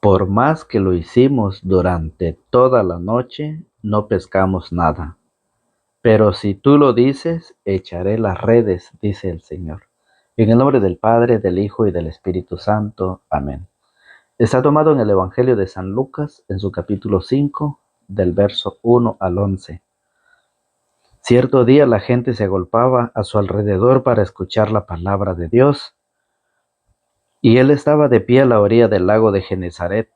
Por más que lo hicimos durante toda la noche, no pescamos nada. Pero si tú lo dices, echaré las redes, dice el Señor. En el nombre del Padre, del Hijo y del Espíritu Santo. Amén. Está tomado en el Evangelio de San Lucas, en su capítulo 5, del verso 1 al 11. Cierto día la gente se agolpaba a su alrededor para escuchar la palabra de Dios, y él estaba de pie a la orilla del lago de Genezaret.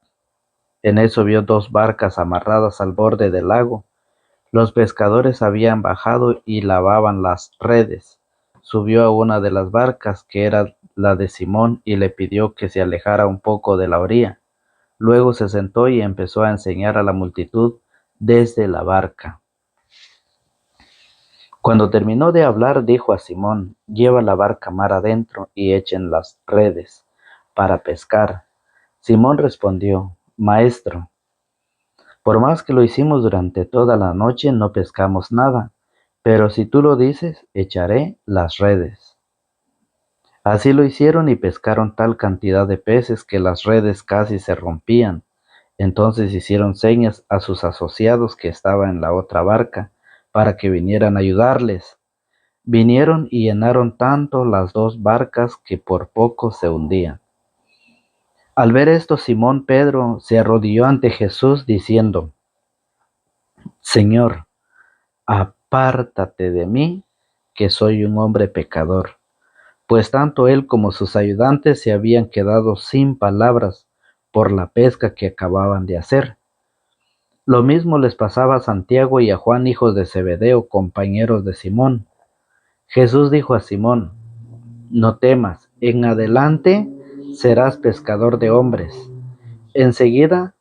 En eso vio dos barcas amarradas al borde del lago. Los pescadores habían bajado y lavaban las redes. Subió a una de las barcas, que era la de Simón, y le pidió que se alejara un poco de la orilla. Luego se sentó y empezó a enseñar a la multitud desde la barca. Cuando terminó de hablar, dijo a Simón: «Lleva la barca mar adentro y echen las redes para pescar». Simón respondió: «Maestro, por más que lo hicimos durante toda la noche, no pescamos nada, pero si tú lo dices, echaré las redes». Así lo hicieron y pescaron tal cantidad de peces que las redes casi se rompían. Entonces hicieron señas a sus asociados que estaban en la otra barca para que vinieran a ayudarles. Vinieron y llenaron tanto las dos barcas que por poco se hundían. Al ver esto, Simón Pedro se arrodilló ante Jesús diciendo: «Señor, apártate de mí, que soy un hombre pecador». Pues tanto él como sus ayudantes se habían quedado sin palabras por la pesca que acababan de hacer. Lo mismo les pasaba a Santiago y a Juan, hijos de Zebedeo, compañeros de Simón. Jesús dijo a Simón: «No temas, en adelante serás pescador de hombres». Enseguida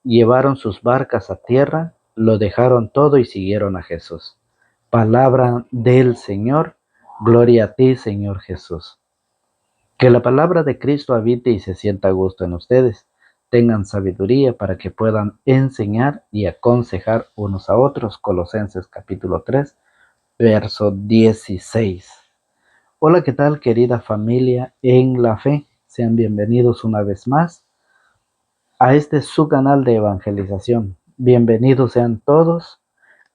llevaron sus barcas a tierra, lo dejaron todo y siguieron a Jesús. Palabra del Señor. Gloria a ti, Señor Jesús. Que la palabra de Cristo habite y se sienta a gusto en ustedes. Tengan sabiduría para que puedan enseñar y aconsejar unos a otros. Colosenses capítulo 3, verso 16. Hola, ¿qué tal, querida familia en la fe? Sean bienvenidos una vez más a este su canal de evangelización. Bienvenidos sean todos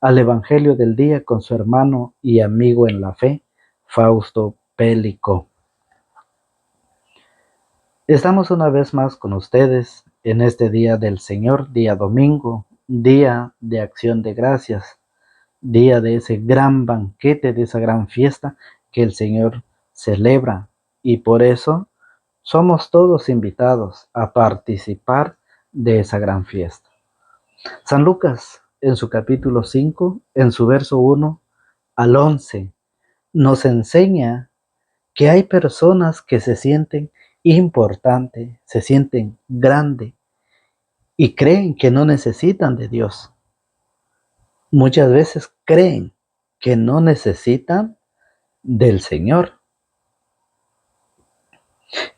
al Evangelio del Día con su hermano y amigo en la fe, Fausto Pélico. Estamos una vez más con ustedes en este día del Señor, día domingo, día de acción de gracias, día de ese gran banquete, de esa gran fiesta que el Señor celebra. Y por eso somos todos invitados a participar de esa gran fiesta. San Lucas, en su capítulo 5, en su verso 1 al 11, nos enseña que hay personas que se sienten importantes, se sienten grandes y creen que no necesitan de Dios. Muchas veces creen que no necesitan del Señor.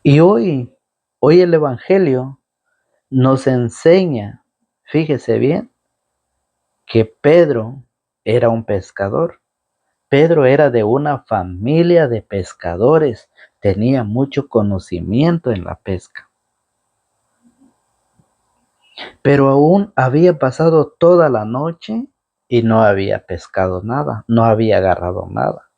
Y hoy el Evangelio nos enseña, fíjese bien, que Pedro era un pescador. Pedro era de una familia de pescadores, tenía mucho conocimiento en la pesca. Pero aún había pasado toda la noche y no había pescado nada, no había agarrado nada.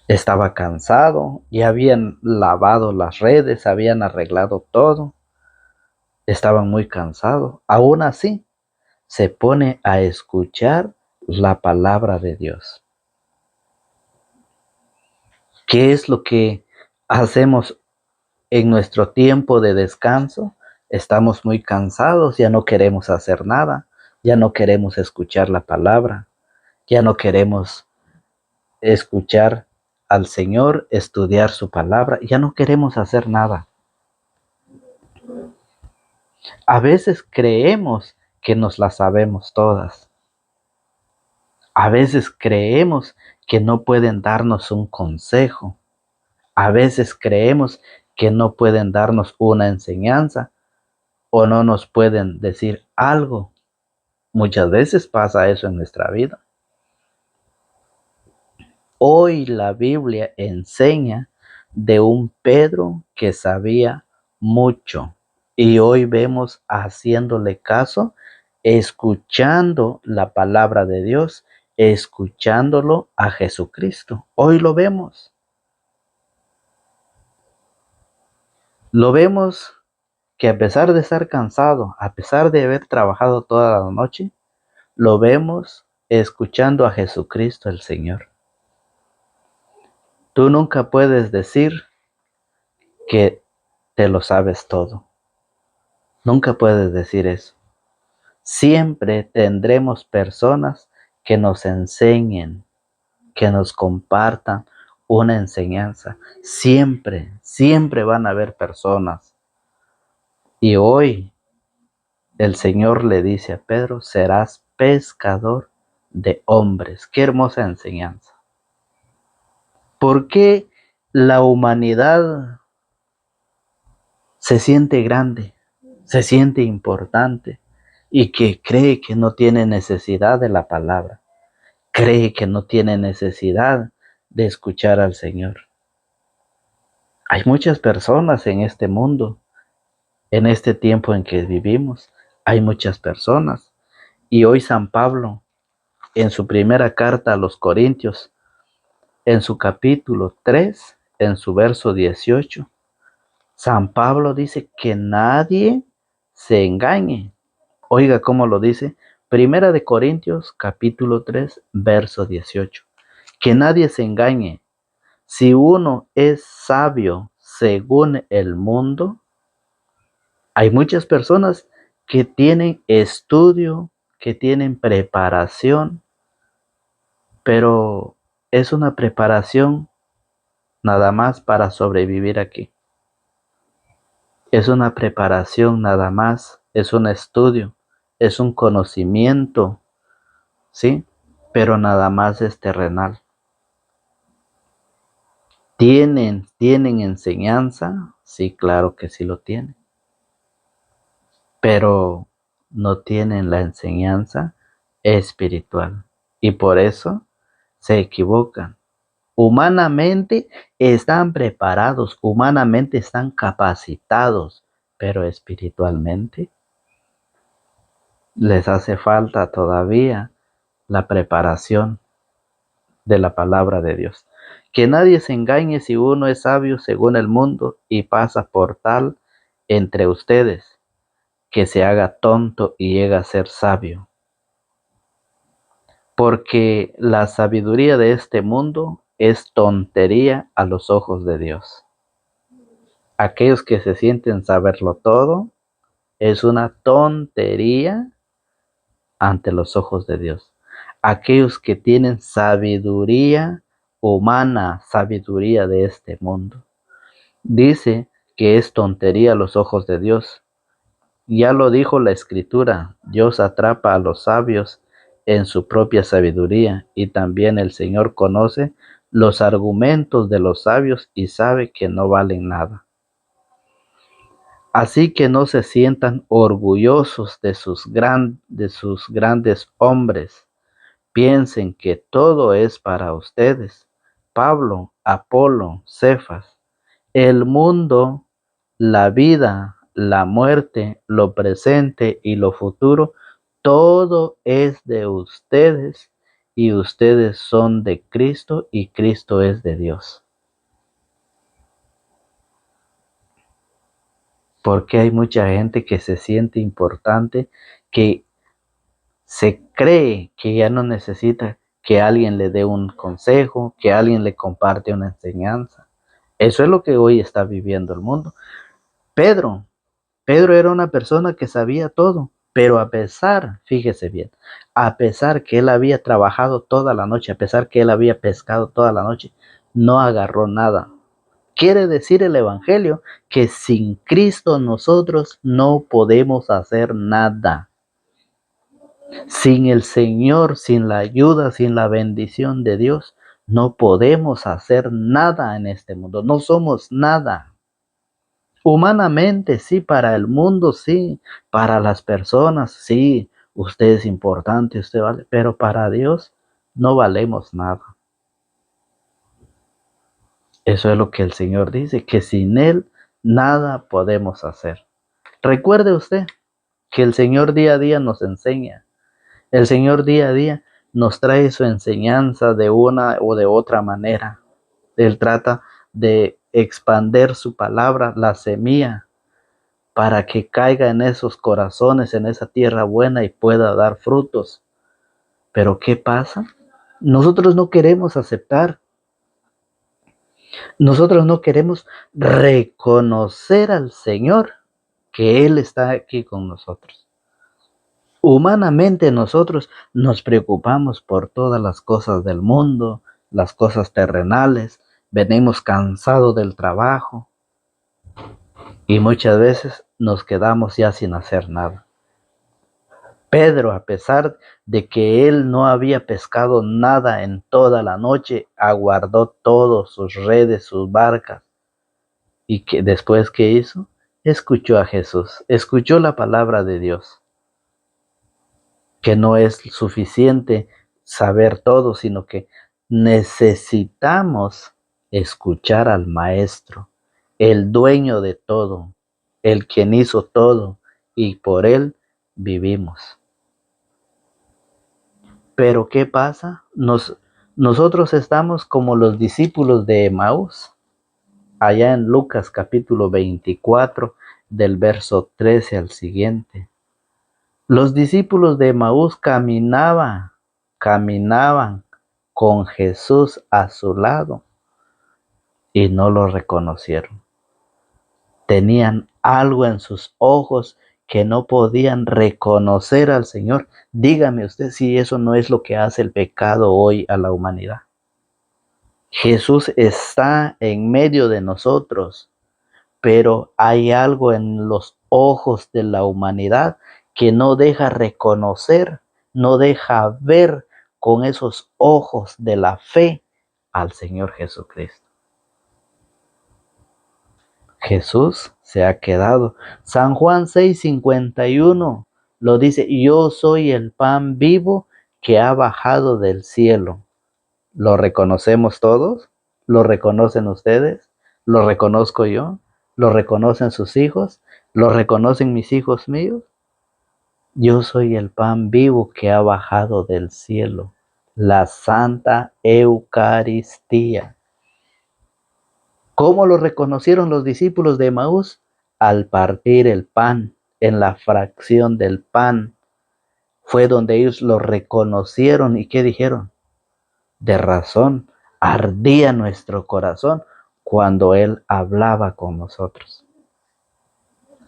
Estaba cansado, ya habían lavado las redes, habían arreglado todo. Estaban muy cansados. Aún así, se pone a escuchar la palabra de Dios. ¿Qué es lo que hacemos en nuestro tiempo de descanso? Estamos muy cansados, ya no queremos hacer nada, ya no queremos escuchar la palabra, ya no queremos escuchar al Señor, estudiar su palabra, ya no queremos hacer nada. A veces creemos que nos las sabemos todas. A veces creemos que no pueden darnos un consejo. A veces creemos que no pueden darnos una enseñanza o no nos pueden decir algo. Muchas veces pasa eso en nuestra vida. Hoy la Biblia enseña de un Pedro que sabía mucho. Y hoy vemos haciéndole caso, escuchando la palabra de Dios, escuchándolo a Jesucristo. Hoy lo vemos. Lo vemos que a pesar de estar cansado, a pesar de haber trabajado toda la noche, lo vemos escuchando a Jesucristo el Señor. Tú nunca puedes decir que te lo sabes todo. Nunca puedes decir eso. Siempre tendremos personas que nos enseñen, que nos compartan una enseñanza. Siempre, siempre van a haber personas. Y hoy el Señor le dice a Pedro, serás pescador de hombres. Qué hermosa enseñanza. ¿Por qué la humanidad se siente grande, se siente importante y que cree que no tiene necesidad de la palabra? Cree que no tiene necesidad de escuchar al Señor. Hay muchas personas en este mundo, en este tiempo en que vivimos, hay muchas personas. Y hoy San Pablo, en su primera carta a los Corintios, en su capítulo 3, en su verso 18, San Pablo dice que nadie se engañe. Oiga cómo lo dice. Primera de Corintios, capítulo 3, verso 18. Que nadie se engañe. Si uno es sabio según el mundo, hay muchas personas que tienen estudio, que tienen preparación, pero es una preparación nada más para sobrevivir aquí. Es una preparación nada más, es un estudio, es un conocimiento, ¿sí? Pero nada más es terrenal. ¿Tienen enseñanza? Sí, claro que sí lo tienen. Pero no tienen la enseñanza espiritual. Y por eso se equivocan. Humanamente están preparados, humanamente están capacitados, pero espiritualmente les hace falta todavía la preparación de la palabra de Dios. Que nadie se engañe. Si uno es sabio según el mundo y pasa por tal entre ustedes, que se haga tonto y llegue a ser sabio. Porque la sabiduría de este mundo es tontería a los ojos de Dios. Aquellos que se sienten saberlo todo es una tontería ante los ojos de Dios. Aquellos que tienen sabiduría humana, sabiduría de este mundo, dice que es tontería a los ojos de Dios. Ya lo dijo la Escritura, Dios atrapa a los sabios en su propia sabiduría, y también el Señor conoce los argumentos de los sabios y sabe que no valen nada. Así que no se sientan orgullosos de sus grandes hombres. Piensen que todo es para ustedes. Pablo, Apolo, Cefas, el mundo, la vida, la muerte, lo presente y lo futuro, todo es de ustedes y ustedes son de Cristo y Cristo es de Dios. Porque hay mucha gente que se siente importante, que se cree que ya no necesita que alguien le dé un consejo, que alguien le comparte una enseñanza. Eso es lo que hoy está viviendo el mundo. Pedro era una persona que sabía todo, pero a pesar, fíjese bien, a pesar que él había trabajado toda la noche, a pesar que él había pescado toda la noche, no agarró nada. Quiere decir el Evangelio que sin Cristo nosotros no podemos hacer nada. Sin el Señor, sin la ayuda, sin la bendición de Dios, no podemos hacer nada en este mundo. No somos nada. Humanamente, sí, para el mundo, sí, para las personas, sí, usted es importante, usted vale, pero para Dios no valemos nada. Eso es lo que el Señor dice, que sin Él nada podemos hacer. Recuerde usted que el Señor día a día nos enseña. El Señor día a día nos trae su enseñanza de una o de otra manera. Él trata de expander su palabra, la semilla, para que caiga en esos corazones, en esa tierra buena y pueda dar frutos. Pero ¿qué pasa? Nosotros no queremos aceptar. Nosotros no queremos reconocer al Señor que Él está aquí con nosotros. Humanamente nosotros nos preocupamos por todas las cosas del mundo, las cosas terrenales, venimos cansados del trabajo y muchas veces nos quedamos ya sin hacer nada. Pedro, a pesar de que él no había pescado nada en toda la noche, aguardó todos sus redes, sus barcas. Y que después, ¿qué hizo? Escuchó a Jesús, escuchó la palabra de Dios, que no es suficiente saber todo, sino que necesitamos escuchar al Maestro, el dueño de todo, el quien hizo todo, y por él vivimos. Pero ¿qué pasa? Nosotros estamos como los discípulos de Emaús, allá en Lucas capítulo 24, del verso 13 al siguiente. Los discípulos de Emaús caminaban con Jesús a su lado y no lo reconocieron. Tenían algo en sus ojos que no podían reconocer al Señor. Dígame usted si eso no es lo que hace el pecado hoy a la humanidad. Jesús está en medio de nosotros, pero hay algo en los ojos de la humanidad que no deja reconocer, no deja ver con esos ojos de la fe al Señor Jesucristo. Jesús se ha quedado. San Juan 6:51 lo dice: yo soy el pan vivo que ha bajado del cielo. ¿Lo reconocemos todos? ¿Lo reconocen ustedes? ¿Lo reconozco yo? ¿Lo reconocen sus hijos? ¿Lo reconocen mis hijos míos? Yo soy el pan vivo que ha bajado del cielo, la Santa Eucaristía. ¿Cómo lo reconocieron los discípulos de Emaús? Al partir el pan, en la fracción del pan. Fue donde ellos lo reconocieron y ¿qué dijeron? De razón, ardía nuestro corazón cuando Él hablaba con nosotros.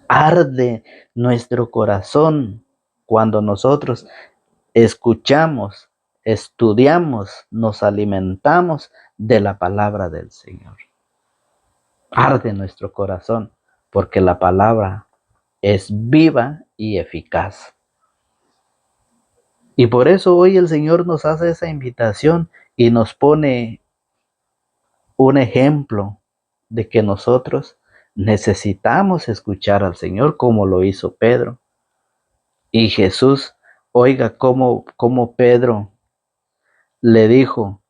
Arde nuestro corazón cuando nosotros escuchamos, estudiamos, nos alimentamos de la palabra del Señor. Arde nuestro corazón porque la palabra es viva y eficaz. Y por eso hoy el Señor nos hace esa invitación y nos pone un ejemplo de que nosotros necesitamos escuchar al Señor como lo hizo Pedro. Y Jesús, oiga cómo Pedro le dijo,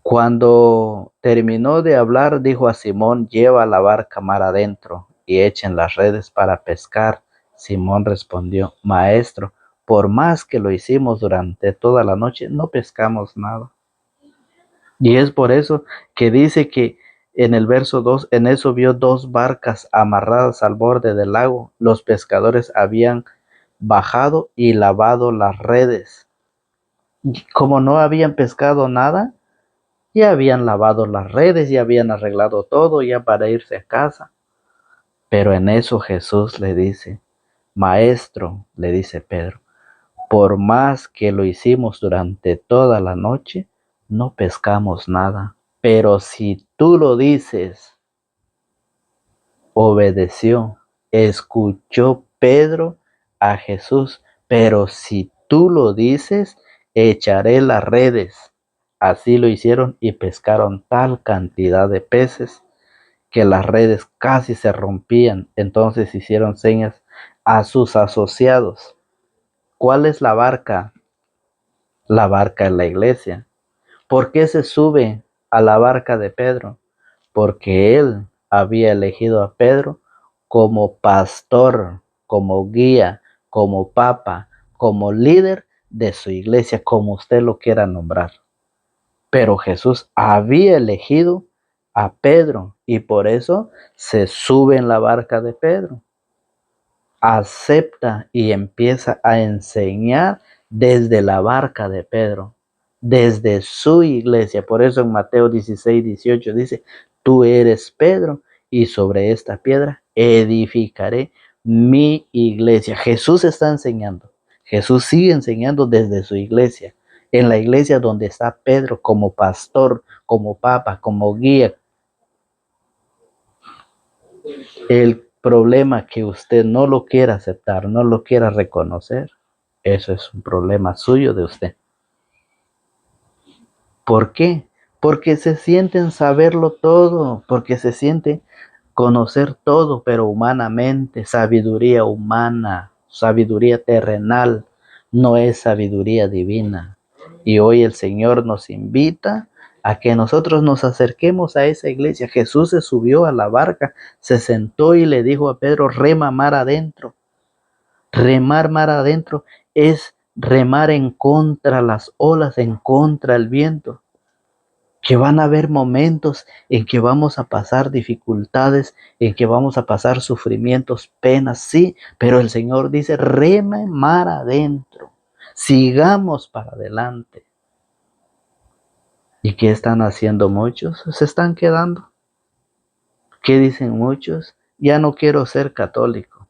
cuando terminó de hablar, dijo a Simón: lleva la barca mar adentro y echen las redes para pescar. Simón respondió: Maestro, por más que lo hicimos durante toda la noche, no pescamos nada. Y es por eso que dice que en el verso 2, en eso vio dos barcas amarradas al borde del lago. Los pescadores habían bajado y lavado las redes. Y como no habían pescado nada, ya habían lavado las redes, ya habían arreglado todo ya para irse a casa. Pero en eso Jesús le dice: Maestro, le dice Pedro, por más que lo hicimos durante toda la noche, no pescamos nada. Pero si tú lo dices, obedeció, escuchó Pedro a Jesús. Pero si tú lo dices, echaré las redes. Así lo hicieron y pescaron tal cantidad de peces que las redes casi se rompían. Entonces hicieron señas a sus asociados. ¿Cuál es la barca? La barca es la iglesia. ¿Por qué se sube a la barca de Pedro? Porque él había elegido a Pedro como pastor, como guía, como papa, como líder de su iglesia, como usted lo quiera nombrar. Pero Jesús había elegido a Pedro y por eso se sube en la barca de Pedro, acepta y empieza a enseñar desde la barca de Pedro, desde su iglesia. Por eso en Mateo 16:18 dice, tú eres Pedro y sobre esta piedra edificaré mi iglesia. Jesús está enseñando, Jesús sigue enseñando desde su iglesia, en la iglesia donde está Pedro como pastor, como papa, como guía. El problema que usted no lo quiera aceptar, no lo quiera reconocer, eso es un problema suyo de usted. ¿Por qué? Porque se sienten saberlo todo, porque se siente conocer todo, pero humanamente, sabiduría humana, sabiduría terrenal, no es sabiduría divina. Y hoy el Señor nos invita a que nosotros nos acerquemos a esa iglesia. Jesús se subió a la barca, se sentó y le dijo a Pedro, rema mar adentro. Remar mar adentro es remar en contra las olas, en contra el viento. Que van a haber momentos en que vamos a pasar dificultades, en que vamos a pasar sufrimientos, penas, sí, pero el Señor dice, rema mar adentro, sigamos para adelante. ¿Y qué están haciendo muchos? Se están quedando. ¿Qué dicen muchos? Ya no quiero ser católico.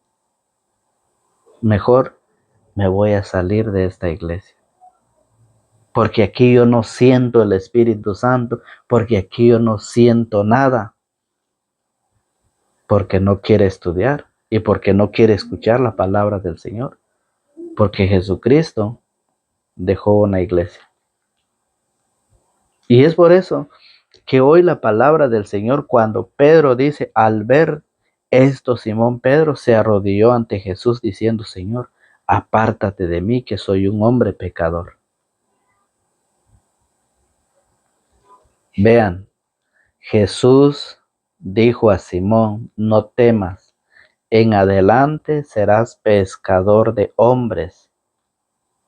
Mejor me voy a salir de esta iglesia. Porque aquí yo no siento el Espíritu Santo, porque aquí yo no siento nada. Porque no quiere estudiar y porque no quiere escuchar la palabra del Señor. Porque Jesucristo dejó una iglesia. Y es por eso que hoy la palabra del Señor, cuando Pedro dice, al ver esto, Simón Pedro se arrodilló ante Jesús diciendo, Señor, apártate de mí que soy un hombre pecador. Vean, Jesús dijo a Simón, no temas, en adelante serás pescador de hombres.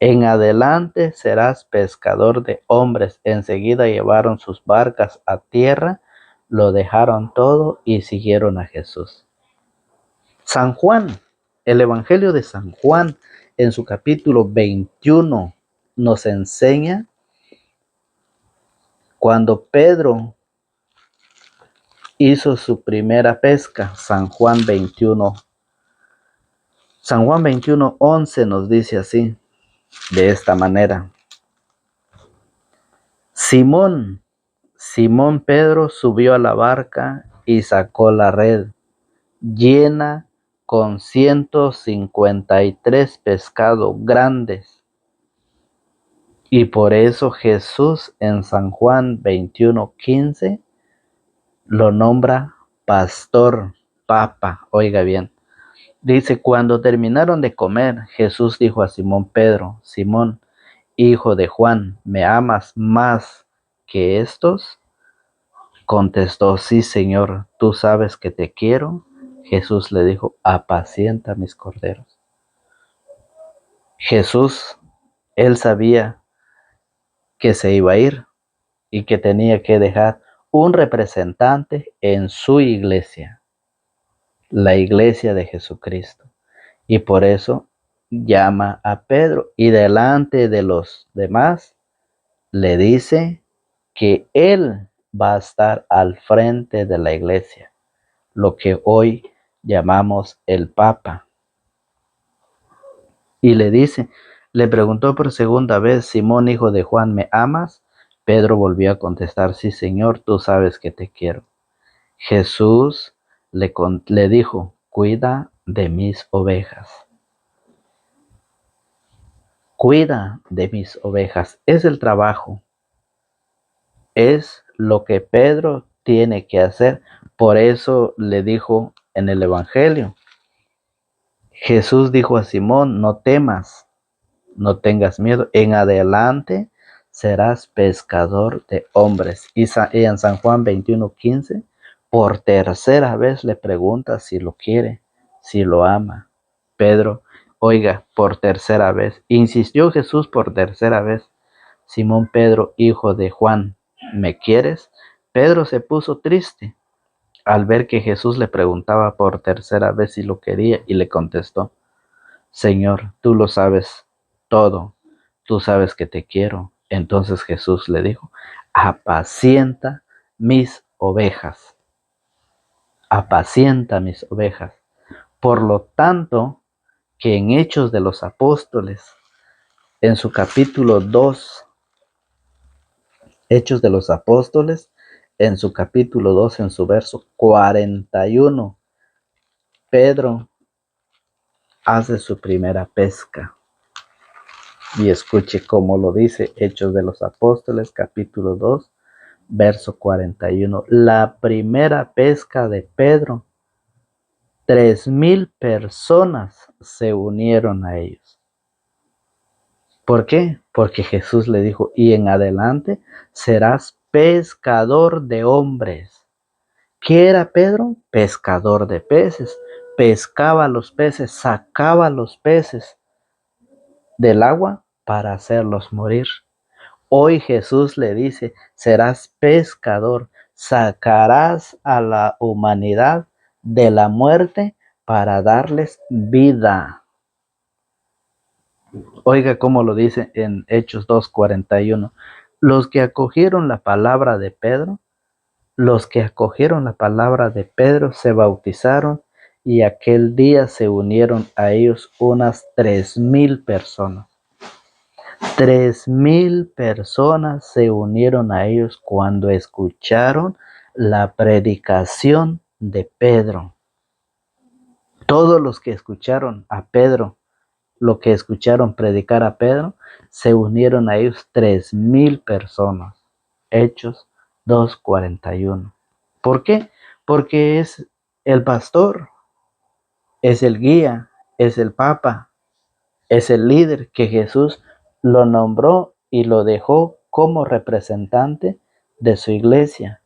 En adelante serás pescador de hombres. Enseguida llevaron sus barcas a tierra, lo dejaron todo y siguieron a Jesús. San Juan, el Evangelio de San Juan, en su capítulo 21, nos enseña cuando Pedro hizo su primera pesca. San Juan 21, 11 nos dice así, de esta manera. Simón Pedro subió a la barca y sacó la red llena con 153 pescados grandes. Y por eso Jesús en San Juan 21:15 lo nombra pastor, papa. Oiga bien. Dice, cuando terminaron de comer, Jesús dijo a Simón Pedro, Simón, hijo de Juan, ¿me amas más que estos? Contestó, sí, Señor, tú sabes que te quiero. Jesús le dijo, apacienta mis corderos. Jesús, él sabía que se iba a ir y que tenía que dejar un representante en su iglesia, la iglesia de Jesucristo. Y por eso llama a Pedro y delante de los demás le dice que él va a estar al frente de la iglesia, lo que hoy llamamos el Papa. Y le preguntó por segunda vez, Simón, hijo de Juan, ¿me amas? Pedro volvió a contestar, sí, Señor, tú sabes que te quiero. Jesús le dijo, cuida de mis ovejas. Cuida de mis ovejas. Es el trabajo. Es lo que Pedro tiene que hacer. Por eso le dijo en el Evangelio. Jesús dijo a Simón, no temas, no tengas miedo. En adelante serás pescador de hombres. Y en San Juan 21:15, por tercera vez le pregunta si lo quiere. si lo ama. Pedro, oiga, por tercera vez, insistió Jesús por tercera vez. Simón Pedro, hijo de Juan, ¿me quieres? Pedro se puso triste al ver que Jesús le preguntaba por tercera vez si lo quería y le contestó, Señor, tú lo sabes todo, tú sabes que te quiero. Entonces Jesús le dijo, apacienta mis ovejas, apacienta mis ovejas. Por lo tanto, que en Hechos de los Apóstoles, en su capítulo 2, Hechos de los Apóstoles, en su capítulo 2, en su verso 41, Pedro hace su primera pesca. Y escuche cómo lo dice Hechos de los Apóstoles, capítulo 2, verso 41. La primera pesca de Pedro, 3,000 personas se unieron a ellos. ¿Por qué? Porque Jesús le dijo, y en adelante serás pescador de hombres. ¿Qué era Pedro? Pescador de peces. Pescaba los peces, sacaba los peces del agua para hacerlos morir. Hoy Jesús le dice, serás pescador, sacarás a la humanidad de la muerte para darles vida. Oiga cómo lo dice en Hechos 2:41. Los que acogieron la palabra de Pedro, los que acogieron la palabra de Pedro se bautizaron y aquel día se unieron a ellos unas 3,000 personas. 3,000 personas se unieron a ellos cuando escucharon la predicación de Pedro. Todos los que escucharon a Pedro, lo que escucharon predicar a Pedro, se unieron a ellos 3,000 personas. Hechos 2:41. ¿Por qué? Porque es el pastor, es el guía, es el papa, es el líder que Jesús lo nombró y lo dejó como representante de su iglesia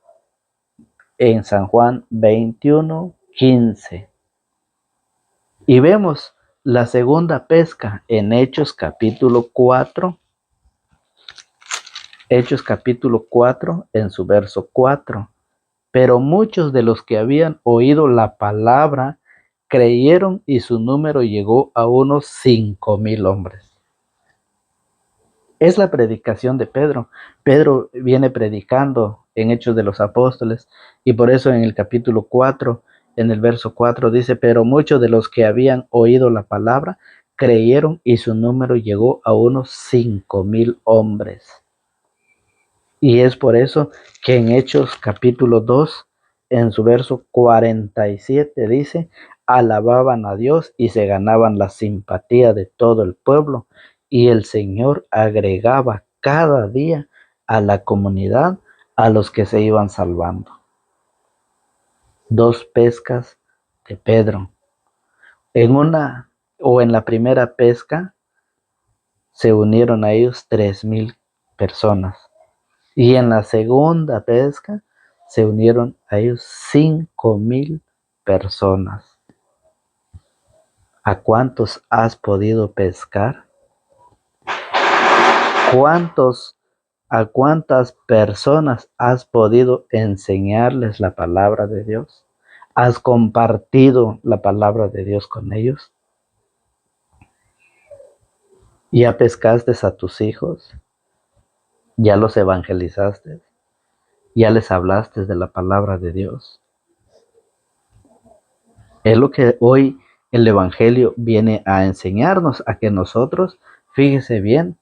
en San Juan 21:15. Y vemos la segunda pesca en Hechos capítulo 4. Hechos capítulo 4 en su verso 4. Pero muchos de los que habían oído la palabra creyeron y su número llegó a unos 5,000 hombres. Es la predicación de Pedro. Pedro viene predicando en Hechos de los Apóstoles y por eso en el capítulo 4, en el verso 4 dice, pero muchos de los que habían oído la palabra creyeron y su número llegó a unos 5,000 hombres. Y es por eso que en Hechos capítulo 2, en su verso 47 dice, alababan a Dios y se ganaban la simpatía de todo el pueblo. Y el Señor agregaba cada día a la comunidad a los que se iban salvando. 2 pescas de Pedro. En la primera pesca se unieron a ellos 3,000 personas. Y en la segunda pesca se unieron a ellos 5,000 personas. ¿A cuántos has podido pescar? ¿A cuántas personas has podido enseñarles la palabra de Dios? ¿Has compartido la palabra de Dios con ellos? ¿Ya pescaste a tus hijos? ¿Ya los evangelizaste? ¿Ya les hablaste de la palabra de Dios? Es lo que hoy el Evangelio viene a enseñarnos, a que nosotros, fíjese bien,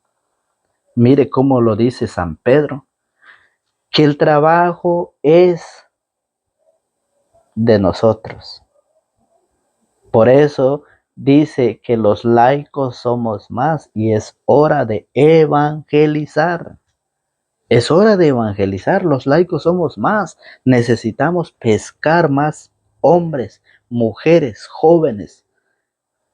mire cómo lo dice San Pedro, que el trabajo es de nosotros. Por eso dice que los laicos somos más y es hora de evangelizar. Es hora de evangelizar, los laicos somos más. Necesitamos pescar más hombres, mujeres, jóvenes.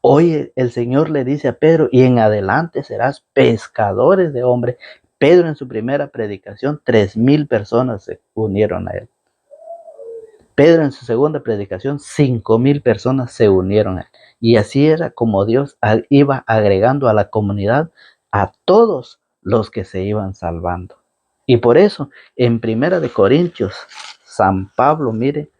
Hoy el Señor le dice a Pedro, y en adelante serás pescadores de hombres. Pedro en su primera predicación, 3,000 personas se unieron a él. Pedro en su segunda predicación, 5,000 personas se unieron a él. Y así era como Dios iba agregando a la comunidad a todos los que se iban salvando. Y por eso, en Primera de Corintios, San Pablo, mire,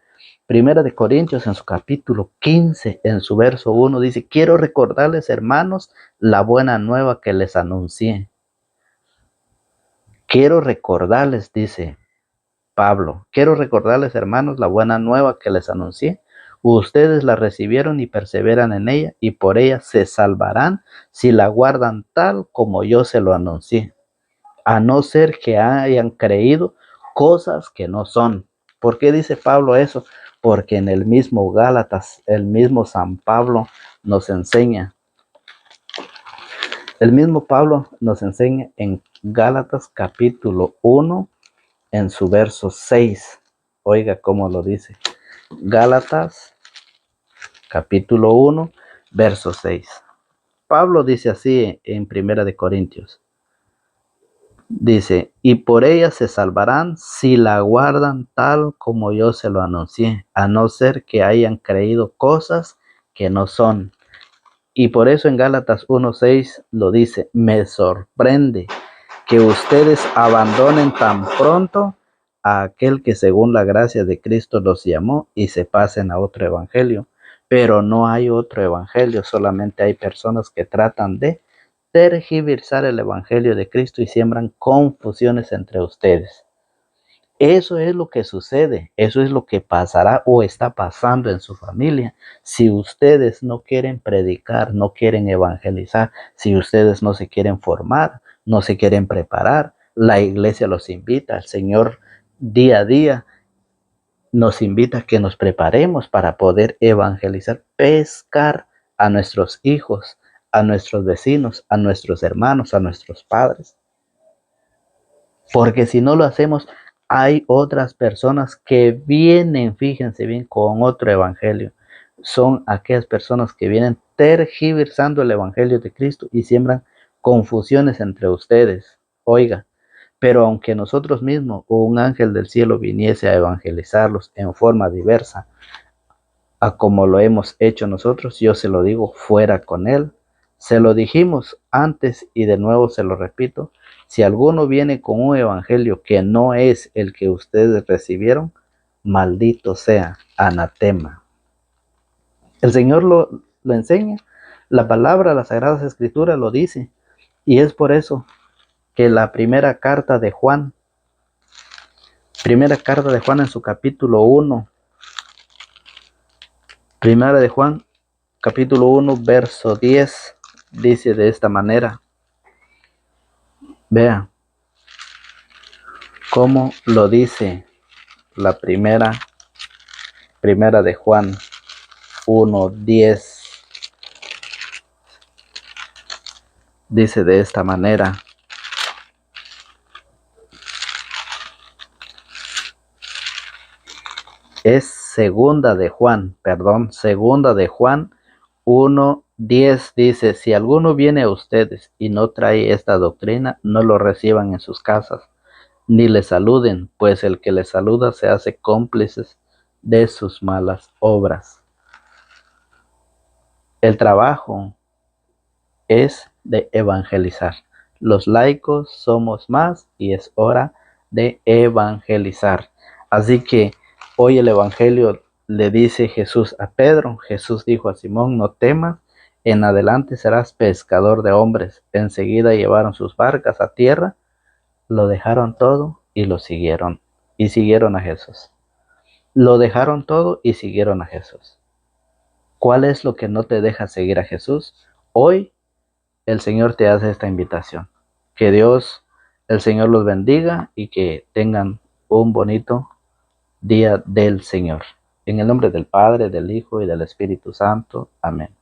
Primera de Corintios en su capítulo 15, en su verso 1, dice: quiero recordarles, hermanos, la buena nueva que les anuncié. Quiero recordarles, dice Pablo, quiero recordarles, hermanos, la buena nueva que les anuncié. Ustedes la recibieron y perseveran en ella, y por ella se salvarán si la guardan tal como yo se lo anuncié, a no ser que hayan creído cosas que no son. ¿Por qué dice Pablo eso? Porque en el mismo Gálatas, el mismo San Pablo nos enseña. El mismo Pablo nos enseña en Gálatas capítulo 1, en su verso 6. Oiga cómo lo dice. Gálatas capítulo 1, verso 6. Pablo dice así en Primera de Corintios. Dice: y por ella se salvarán si la guardan tal como yo se lo anuncié, a no ser que hayan creído cosas que no son. Y por eso en Gálatas 1:6 lo dice: me sorprende que ustedes abandonen tan pronto a aquel que según la gracia de Cristo los llamó y se pasen a otro evangelio. Pero no hay otro evangelio, solamente hay personas que tratan de tergiversar el evangelio de Cristo y siembran confusiones entre ustedes. Eso es lo que sucede, eso es lo que pasará o está pasando en su familia. Si ustedes no quieren predicar, no quieren evangelizar, si ustedes no se quieren formar, no se quieren preparar, la iglesia los invita, el Señor día a día nos invita a que nos preparemos para poder evangelizar, pescar a nuestros hijos, a nuestros vecinos, a nuestros hermanos, a nuestros padres. Porque si no lo hacemos, hay otras personas que vienen, fíjense bien, con otro evangelio. Son aquellas personas que vienen tergiversando el evangelio de Cristo y siembran confusiones entre ustedes. Oiga, pero aunque nosotros mismos o un ángel del cielo viniese a evangelizarlos en forma diversa a como lo hemos hecho nosotros, yo se lo digo, fuera con él. Se lo dijimos antes y de nuevo se lo repito: si alguno viene con un evangelio que no es el que ustedes recibieron, maldito sea, anatema. El Señor lo enseña, la palabra, las Sagradas Escrituras lo dice, y es por eso que la primera carta de Juan en su capítulo 1, primera de Juan, capítulo 1, verso 10, dice de esta manera. Vea cómo lo dice la primera de Juan 1:10. Dice de esta manera: es segunda de Juan 1:10, dice: si alguno viene a ustedes y no trae esta doctrina, no lo reciban en sus casas, ni le saluden, pues el que le saluda se hace cómplices de sus malas obras. El trabajo es de evangelizar. Los laicos somos más y es hora de evangelizar. Así que hoy el evangelio le dice Jesús a Pedro. Jesús dijo a Simón: no temas, en adelante serás pescador de hombres. Enseguida llevaron sus barcas a tierra, lo dejaron todo y lo siguieron. Y siguieron a Jesús. Lo dejaron todo y siguieron a Jesús. ¿Cuál es lo que no te deja seguir a Jesús? Hoy el Señor te hace esta invitación. Que Dios, el Señor, los bendiga y que tengan un bonito día del Señor. En el nombre del Padre, del Hijo y del Espíritu Santo. Amén.